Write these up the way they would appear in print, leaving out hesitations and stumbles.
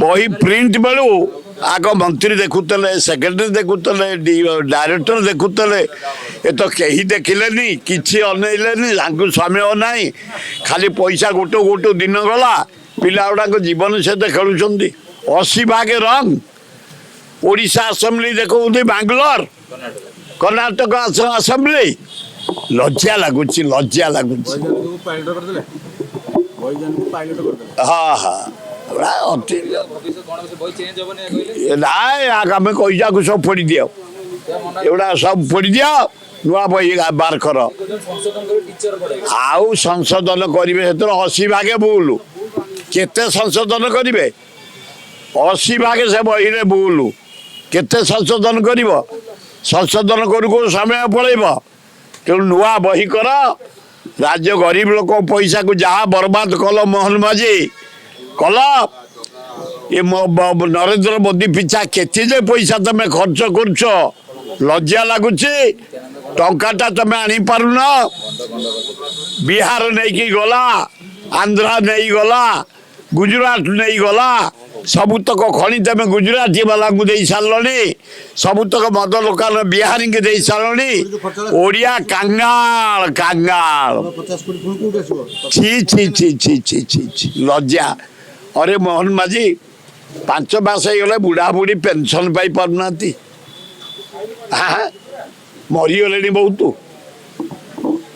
बही प्रिंट बेलू आग मंत्री देखुले सेक्रेटरी देखुले डायरेक्टर देखुले ये तो कहीं देखिले किसी अनइले समय ना खाली पैसा गोटो गोटो दिन गला पिला गुड़ाक जीवन सहित खेलुंट 80 भाग रंग ओडिशा असेंबली देखो बांग्लोर कर्णाटक असेंबली लज्जा लगुच लज्जा लगुच हाँ हाँ आम कैसा को सब फोड़ी दियो एवड़ा सब फोड़ी दियो नुआ बही बार कर आउ संशोधन करेंगे 80 भागे भूल केते संशोधन करेंगे 80 भागे से बही रे भूल केते संशोधन कर संशोधन करू समय पड़ेब तेणु नुआ बही कर राज्य गरीब लोक पैसा को जहाँ बर्बाद कल मोहन माझी कल ये नरेंद्र मोदी पिछा केते पैसा तुम खर्च कर लज्जा लगुच टंकाटा तुम आनी पारुन बिहार नहीं गला आंध्रा नहीं गला गुजरात नहीं गला सबुतक खनि तुम गुजराती वाला को दे सारे सबुतक मद लोकाल बिहारी के दे सारे ओडिया कांगाल कांगाल छी छी छी छी छी छी छी लज्जा अरे मोहन माझी 5 मास गले बुढ़ा बुढ़ी पेंशन पाई पारना मरीगले बहुत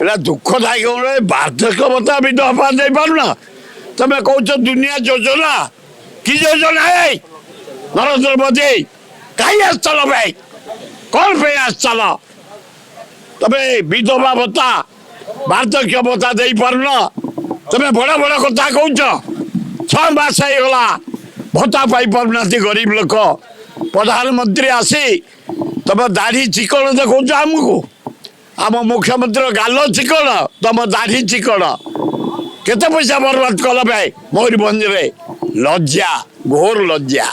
एटा दुखदायक बार्धक्य भत्ता भी दफा दे पारुना तुम कौच दुनिया योजना कि योजना है नरेंद्र मोदी कहीं आसल भाई कौन पे आसल तबे विधवा भत्ता वार्धक्य भत्ता दे पारुना तुम बड़ा बड़ा कथा कौच 6 मास होगा भत्ता पाई पारुना गरीब लोक प्रधानमंत्री आसी तुम दाढ़ी चिकन देखो आमको आम मुख्यमंत्री गाल चिकन तुम दाढ़ी चिकन केते पैसा बर्बाद कल भाई मयूरभंज रे लज्जा घोर लज्जा।